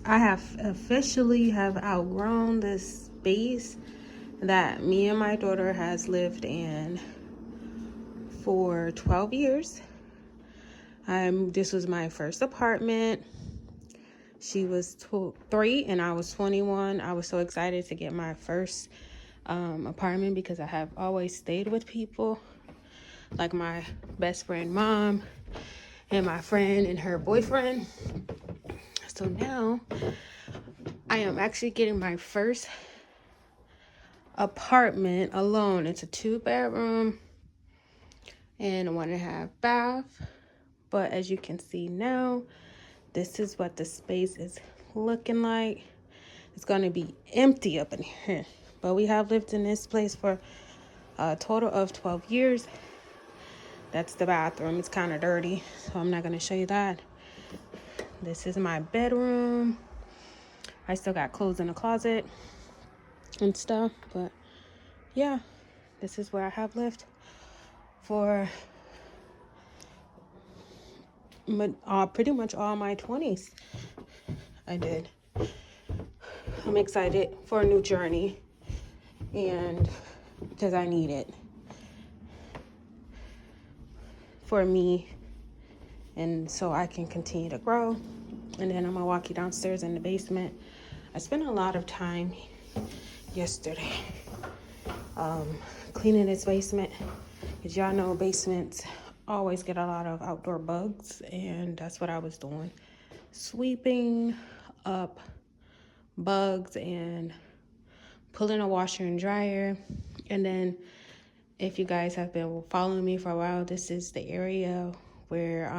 I have officially outgrown this space that me and my daughter has lived in for 12 years. This was my first apartment. She was 3 and I was 21. I was so excited to get my first apartment because I have always stayed with people, like my best friend mom and my friend and her boyfriend. So now I am actually getting my first apartment alone. It's a 2-bedroom and a 1.5 bath. But as you can see now, this is what the space is looking like. It's going to be empty up in here. But we have lived in this place for a total of 12 years. That's the bathroom. It's kind of dirty, so I'm not going to show you that. This is my bedroom. I still got clothes in the closet and stuff. But yeah, this is where I have lived for pretty much all my 20s. I did. I'm excited for a new journey, and because I need it for me, and so I can continue to grow. And then I'm gonna walk you downstairs in the basement. I spent a lot of time yesterday cleaning this basement, because y'all know basements always get a lot of outdoor bugs, and that's what I was doing, sweeping up bugs and pulling a washer and dryer. And then if you guys have been following me for a while, this is the area where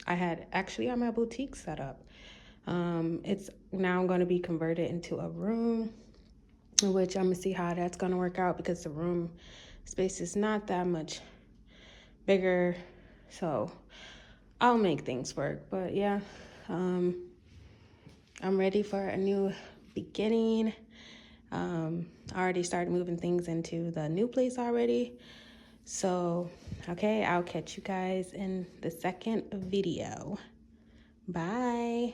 I had my boutique set up. It's now going to be converted into a room, which I'm gonna see how that's going to work out, because the room space is not that much bigger, so I'll make things work. But yeah, I'm ready for a new beginning. I already started moving things into the new place already. So, okay, I'll catch you guys in the second video. Bye.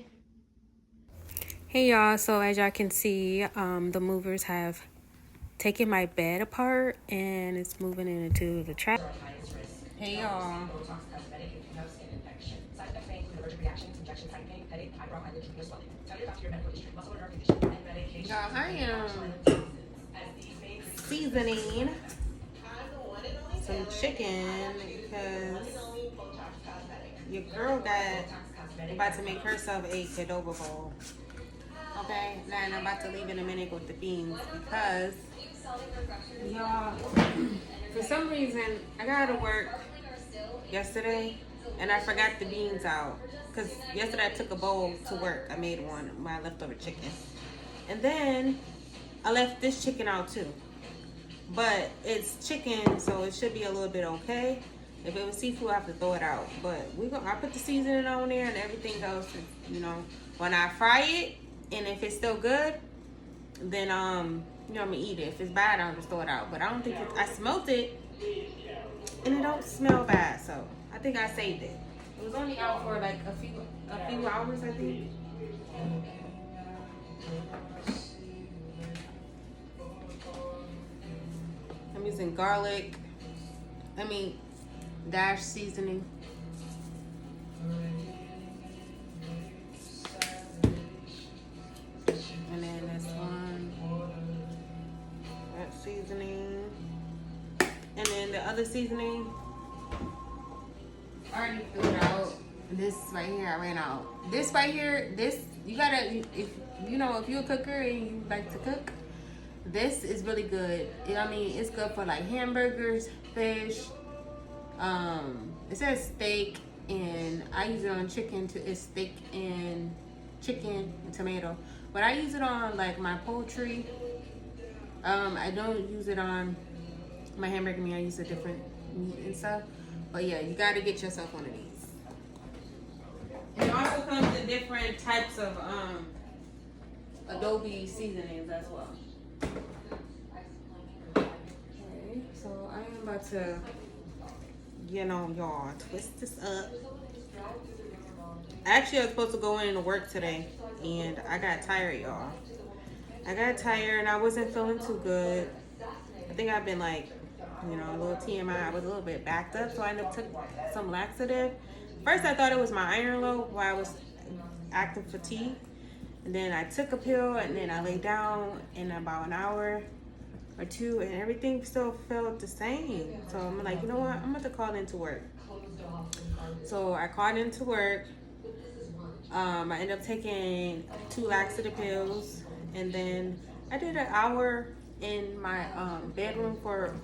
Hey y'all, so as y'all can see, the movers have taken my bed apart and it's moving it into the trash. Hey y'all. Y'all, I am seasoning some chicken because your girl got about to make herself a Qdoba bowl. Okay, now I'm about to leave in a minute with the beans because y'all, for some reason I got to work yesterday and I forgot the beans out, because yesterday I took a bowl to work. I made one, my leftover chicken, and then I left this chicken out too. But it's chicken, so it should be a little bit okay. If it was seafood, I have to throw it out. But I put the seasoning on there and everything goes. You know, when I fry it, and if it's still good, then I'm gonna eat it. If it's bad, I'll just throw it out. But I don't think I smelt it, and it don't smell bad. So I think I saved it. It was only out for like a few hours, I think. I'm using garlic. Dash seasoning. And then this one. That seasoning. And then the other seasoning, I already threw it out. This right here, I ran out. This right here, you gotta, if you're a cooker and you like to cook, this is really good. It's good for like hamburgers, fish. It says steak, and I use it on chicken too. It's steak and chicken and tomato. But I use it on like my poultry. I don't use it on my hamburger meat. I use a different meat and stuff. But yeah, you gotta get yourself one of these. And it also comes in different types of Adobe seasonings as well. Okay, so I am about to, y'all, twist this up. Actually, I was supposed to go in to work today, and I got tired, y'all. I got tired, and I wasn't feeling too good. I think I've been like, a little TMI. I was a little bit backed up, so I ended up took some laxative. First, I thought it was my iron low while I was acting fatigued. And then I took a pill, and then I laid down in about an hour or two, and everything still felt the same. So I'm like, you know what? I'm about to call into work. So I called into work. I ended up taking 2 laxative pills, and then I did an hour in my bedroom for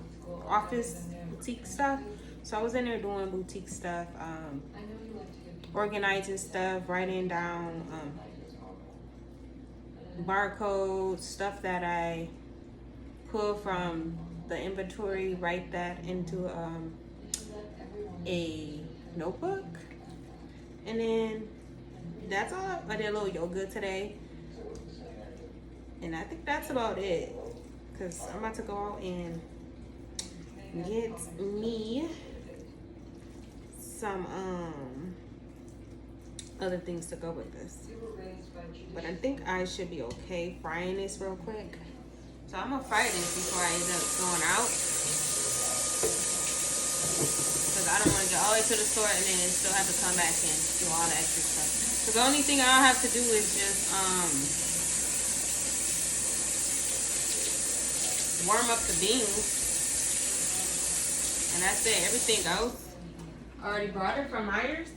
office boutique stuff. So I was in there doing boutique stuff, organizing stuff, writing down barcodes, stuff that I pull from the inventory, write that into a notebook. And then that's all. I did a little yoga today, and I think that's about it, because I'm about to go out and get me some other things to go with this. But I think I should be okay frying this real quick. So I'm gonna fry this before I end up going out, because I don't want to get all the way to the store and then still have to come back and do all the extra stuff. So the only thing I'll have to do is just warm up the beans, and that's it. Everything else I already brought it from Myers.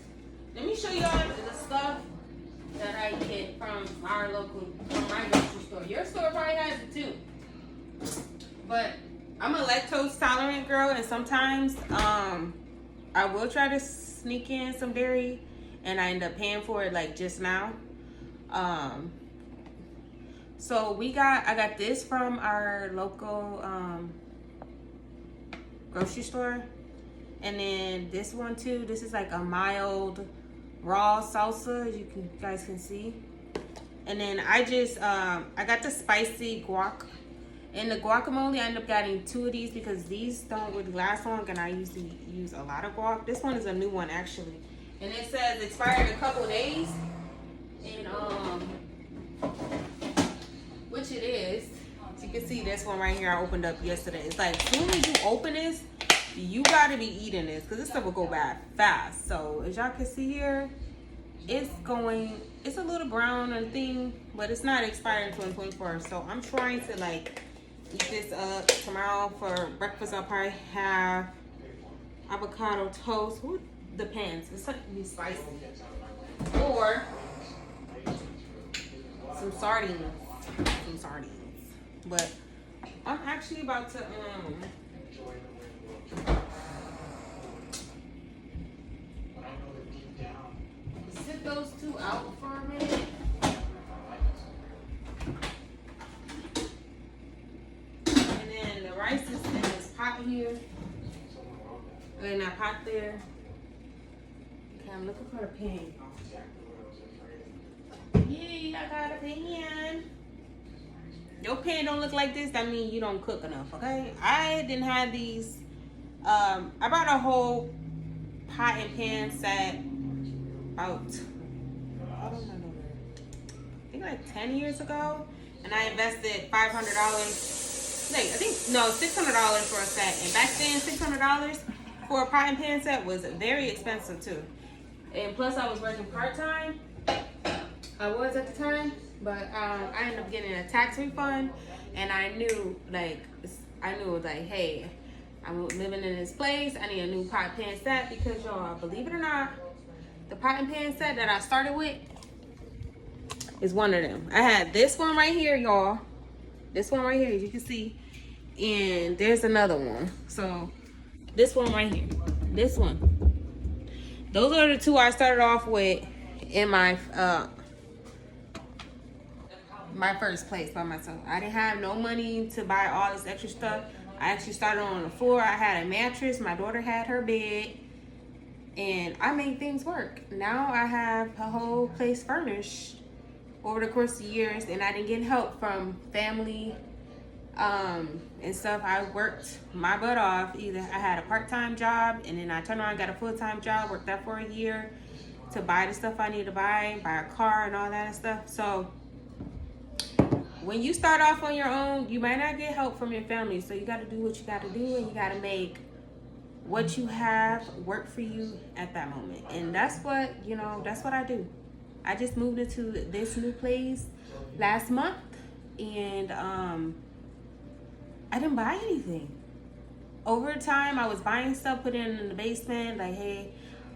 Let me show y'all the stuff that I get from my grocery store. Your store probably has it too. But I'm a lactose tolerant girl, and sometimes I will try to sneak in some dairy, and I end up paying for it like just now. So I got this from our local grocery store, and then this one too. This is like a mild raw salsa, as you guys can see. And then I got the spicy guac. And the guacamole, I ended up getting 2 of these because these don't really last long, and I usually use a lot of guac. This one is a new one, actually. And it says expired in a couple of days. And, which it is. As you can see, this one right here I opened up yesterday. It's like, as soon as you open this, you gotta be eating this, because this stuff will go bad fast. So, as y'all can see here, it's a little brown and thing, but it's not expired in 2024. So, I'm trying to, like, eat this up. Tomorrow for breakfast, I'll probably have avocado toast. Who depends. It's something to be spicy. Or some sardines. But I'm actually about to sit those 2 out for a minute. Rice is in this pot here, in that pot there. Okay, I'm looking for the pan. Yay, I got a pan. Your pan don't look like this, that means you don't cook enough, okay? I didn't have these. I bought a whole pot and pan set about, I think like 10 years ago, and I invested $500. I think, no, $600 for a set. And back then, $600 for a pot and pan set was very expensive too. And plus, I was working part-time. I was at the time, but I ended up getting a tax refund. And I knew, like, hey, I'm living in this place. I need a new pot and pan set, because, y'all, believe it or not, the pot and pan set that I started with is one of them. I had this one right here, y'all. This one right here, as you can see. And there's another one. So this one right here. This one. Those are the 2 I started off with in my first place by myself. I didn't have no money to buy all this extra stuff. I actually started on the floor. I had a mattress. My daughter had her bed. And I made things work. Now I have a whole place furnished over the course of years, and I didn't get help from family and stuff. I worked my butt off. Either I had a part-time job, and then I turned around and got a full-time job, worked that for a year, to buy the stuff I need to buy a car and all that stuff. So when you start off on your own, you might not get help from your family. So you got to do what you got to do, and you got to make what you have work for you at that moment. And that's what, that's what I do. I just moved into this new place last month, and I didn't buy anything. Over time, I was buying stuff, put it in the basement, like, hey,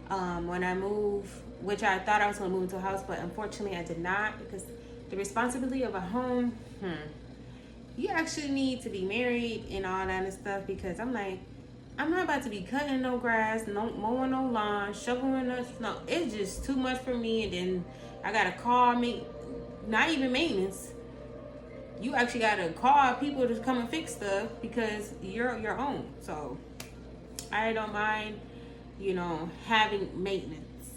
when I move, which I thought I was going to move into a house, but unfortunately I did not, because the responsibility of a home, you actually need to be married and all that and stuff, because I'm like, I'm not about to be cutting no grass, no mowing no lawn, shoveling no snow. It's just too much for me. And then I gotta call me, not even maintenance. You actually gotta call people to come and fix stuff because you're your own. So I don't mind, having maintenance,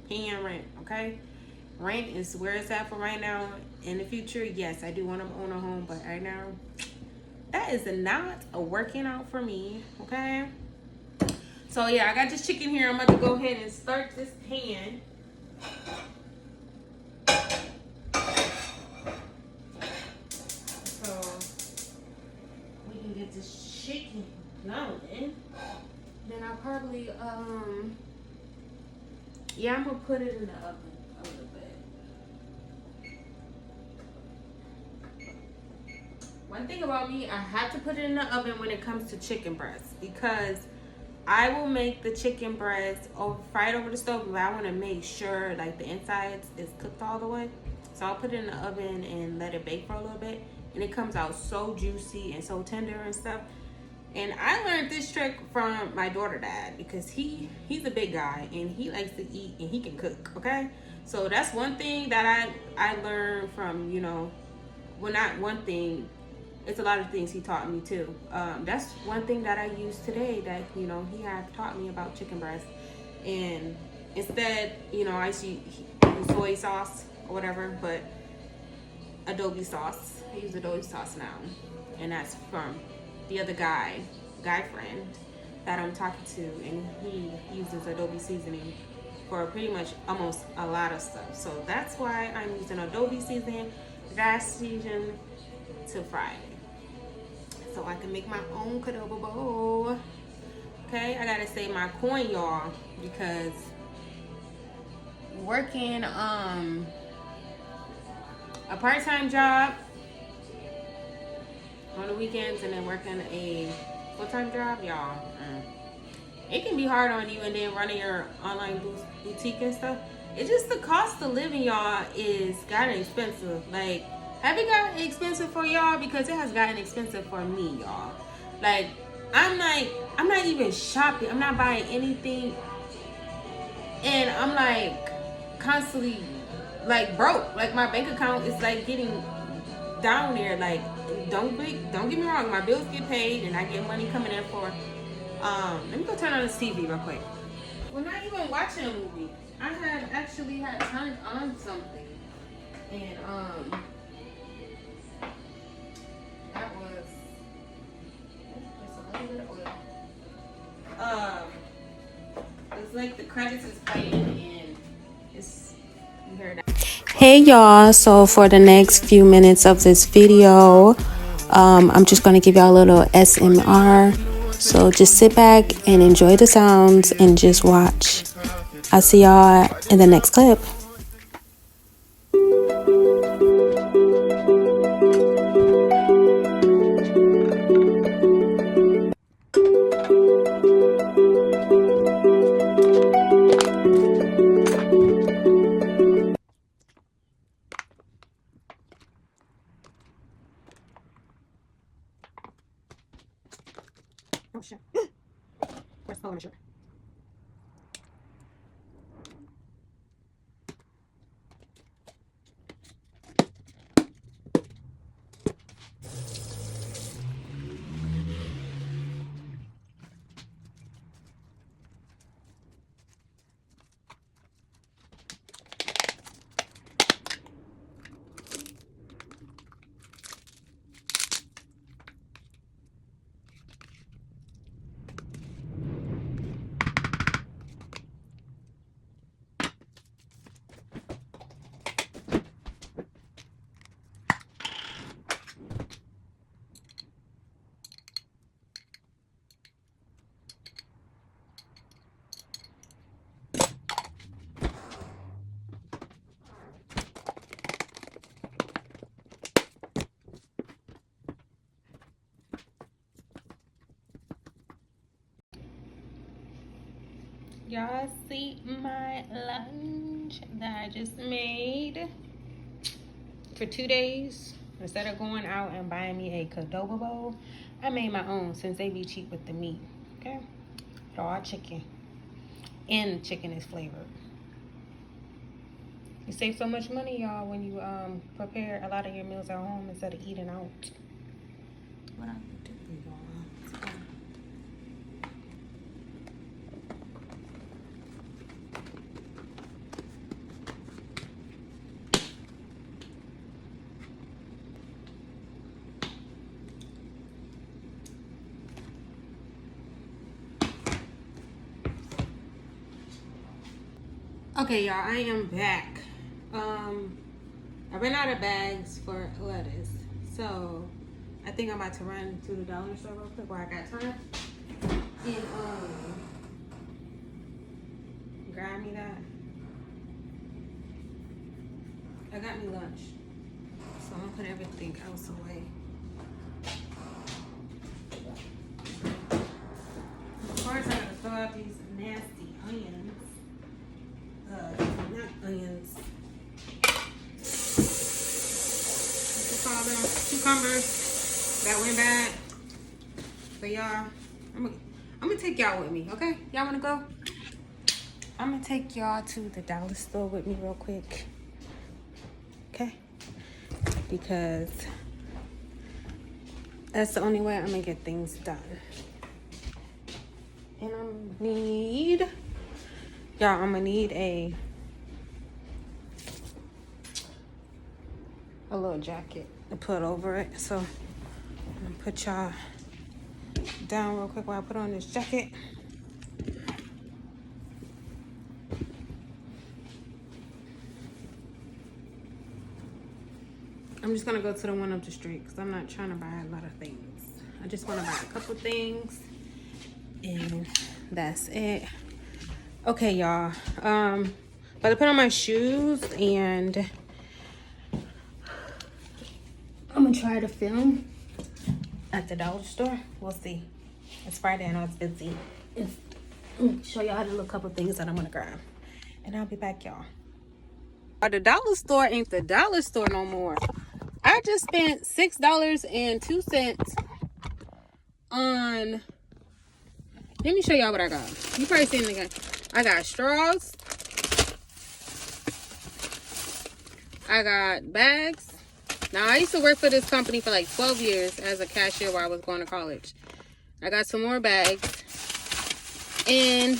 paying rent. Okay, rent is where it's at for right now. In the future, yes, I do want to own a home, but right now, that is not working out for me. Okay. So yeah, I got this chicken here. I'm about to go ahead and start this pan. So we can get this chicken going. Then I'll probably yeah, I'm gonna put it in the oven a little bit. One thing about me, I have to put it in the oven when it comes to chicken breasts, because I will make the chicken breast fried over the stove, but I want to make sure like the insides is cooked all the way. So I'll put it in the oven and let it bake for a little bit, and it comes out so juicy and so tender and stuff. And I learned this trick from my daughter dad, because he's a big guy and he likes to eat and he can cook. Okay, so that's one thing that I learned from, well, not one thing, it's a lot of things he taught me too. That's one thing that I use today that, he had taught me about chicken breast. And instead, I use soy sauce or whatever, but Adobe sauce. I use Adobe sauce now. And that's from the other guy friend that I'm talking to, and he uses Adobe seasoning for pretty much almost a lot of stuff. So that's why I'm using Adobe seasoning, that season to fry it, so I can make my own Qdoba bowl. Okay, I gotta save my coin, y'all, because working a part-time job on the weekends and then working a full-time job, y'all, it can be hard on you. And then running your online boutique and stuff, it's just the cost of living, y'all, is gotten expensive. Like, have it gotten expensive for y'all? Because it has gotten expensive for me, y'all. Like, I'm not even shopping, I'm not buying anything, and I'm like constantly like broke. Like, my bank account is like getting down there. Like, don't get me wrong, my bills get paid and I get money coming in for let me go turn on this TV real quick. We're not even watching a movie. I had actually had turned on something, and that was just a little bit of oil. It's like the credits is playing and it's, you hear that. Hey y'all, so for the next few minutes of this video, I'm just going to give y'all a little SMR. So just sit back and enjoy the sounds and just watch. I'll see y'all in the next clip. Oh shit. Where's the color shirt? Y'all see my lunch that I just made for 2 days. Instead of going out and buying me a Qdoba bowl, I made my own since they be cheap with the meat. Okay, raw chicken, and the chicken is flavored. You save so much money, y'all, when you prepare a lot of your meals at home instead of eating out. What I do, y'all? Okay, y'all, I am back. I ran out of bags for lettuce, so I think I'm about to run to the dollar store real quick while I got time and grab me that. I got me lunch, so I'm gonna put everything else away. Of course, I gotta throw out these nasty onions. Not onions. Cucumbers that went bad. But y'all, I'm gonna take y'all with me, okay? Y'all wanna go? I'm gonna take y'all to the dollar store with me real quick, okay? Because that's the only way I'm gonna get things done. And I'm gonna need a little jacket to put over it. So I'm gonna put y'all down real quick while I put on this jacket. I'm just gonna go to the one up the street because I'm not trying to buy a lot of things. I just want to buy a couple things and that's it. Okay, y'all. But I put on my shoes and I'm gonna try to film at the dollar store. We'll see. It's Friday. I know it's busy. Let me show y'all the little couple things that I'm gonna grab, and I'll be back, y'all. The dollar store ain't the dollar store no more. I just spent $6.02 on. Let me show y'all what I got. You probably seen it again. I got straws. I got bags. Now, I used to work for this company for like 12 years as a cashier while I was going to college. I got some more bags and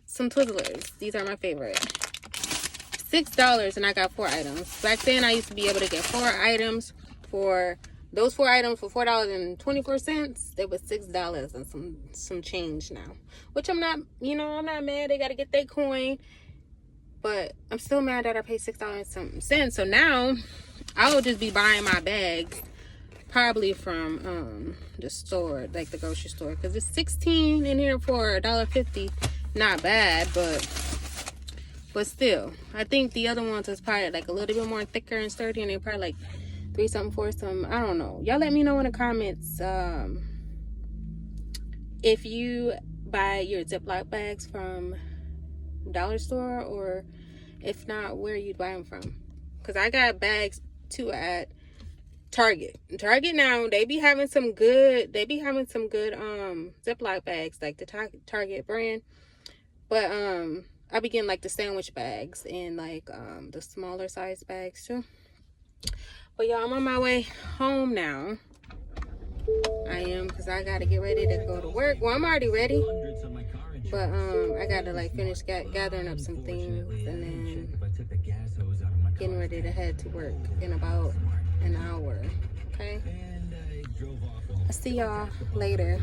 some Twizzlers. These are my favorite. $6 and I got 4 items. Back then, I used to be able to get 4 items for those 4 items for $4.24. They was $6 and some change now. Which I'm not, I'm not mad. They got to get their coin. But I'm still mad that I paid $6 something cents. So now I will just be buying my bags probably from the store, like the grocery store, because it's $16 in here for $1.50. Not bad, but still, I think the other ones is probably like a little bit more thicker and sturdy, and they're probably like 3 something, 4 something. I don't know. Y'all let me know in the comments if you buy your Ziploc bags from dollar store, or if not, where you buy them from. Because I got bags too at Target now. They be having some good Ziploc bags, like the Target brand. But I be getting like the sandwich bags and like the smaller size bags too. But y'all, I'm on my way home now. I am, because I gotta get ready to go to work. Well, I'm already ready, but I gotta like finish gathering up some things and then getting ready to head to work in about an hour. Okay, I'll see y'all later.